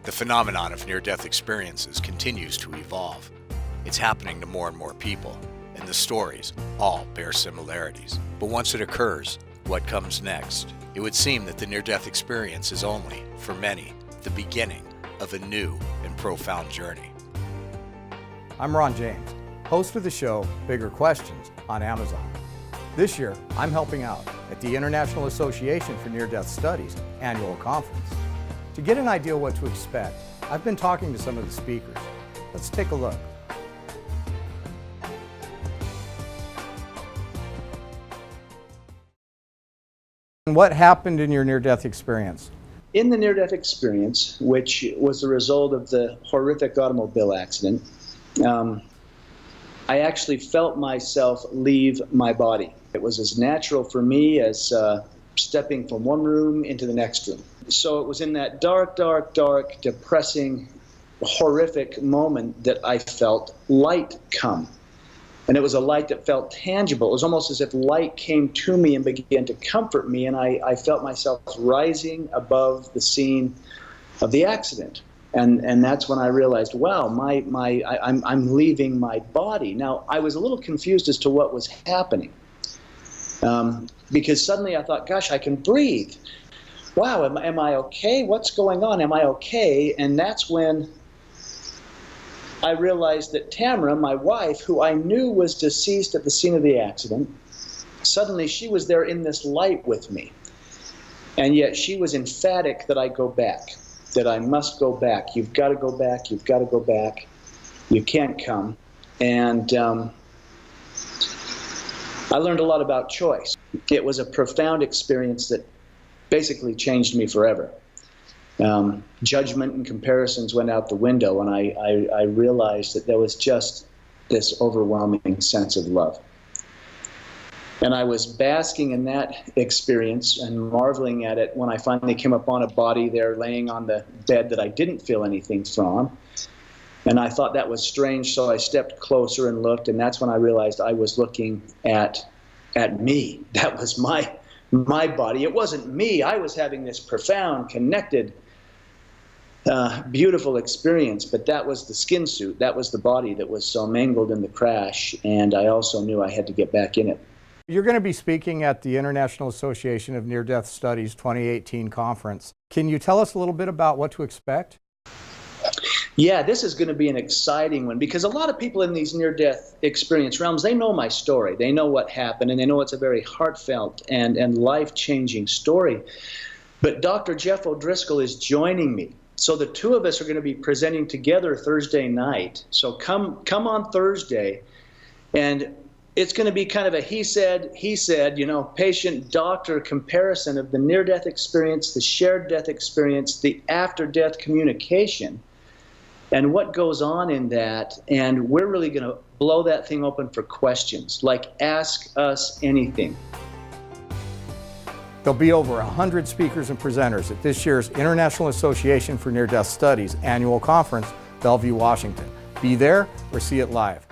The phenomenon of near-death experiences continues to evolve. It's happening to more and more people, and the stories all bear similarities. But once it occurs, what comes next? It would seem that the near-death experience is only, for many, the beginning of a new and profound journey. I'm Ron James, host of the show Bigger Questions on Amazon. This year, I'm helping out at the International Association for Near-Death Studies annual conference. To get an idea what to expect, I've been talking to some of the speakers. Let's take a look. What happened in your near-death experience? In the near-death experience, which was the result of the horrific automobile accident, I actually felt myself leave my body. It was as natural for me as stepping from one room into the next room. So it was in that dark, depressing, horrific moment that I felt light come. And it was a light that felt tangible. It was almost as if light came to me and began to comfort me, and I felt myself rising above the scene of the accident. And that's when I realized, wow, I'm leaving my body. Now, I was a little confused as to what was happening. Because suddenly I thought, gosh, I can breathe. Wow, am I okay? What's going on? Am I okay? And that's when I realized that Tamara, my wife, who I knew was deceased at the scene of the accident, suddenly she was there in this light with me. And yet she was emphatic that I go back, that I must go back. You've got to go back. You've got to go back. You can't come. And I learned a lot about choice. It was a profound experience that basically changed me forever. Judgment and comparisons went out the window, and I realized that there was just this overwhelming sense of love. And I was basking in that experience and marveling at it when I finally came upon a body there laying on the bed that I didn't feel anything from. And I thought that was strange, so I stepped closer and looked, and that's when I realized I was looking at me. That was my body. It wasn't me. I was having this profound, connected, beautiful experience, but that was the skin suit. That was the body that was so mangled in the crash, and I also knew I had to get back in it. You're going to be speaking at the International Association of Near-Death Studies 2018 conference. Can you tell us a little bit about what to expect? Yeah, this is going to be an exciting one because a lot of people in these near-death experience realms, they know my story. They know what happened, and they know it's a very heartfelt and life-changing story. But Dr. Jeff O'Driscoll is joining me. So the two of us are going to be presenting together Thursday night. So come on Thursday, and it's going to be kind of a he said, you know, patient-doctor comparison of the near-death experience, the shared death experience, the after-death communication, and what goes on in that. And we're really going to blow that thing open for questions, like ask us anything. There'll be over 100 speakers and presenters at this year's International Association for Near-Death Studies annual conference, Bellevue, Washington. Be there or see it live.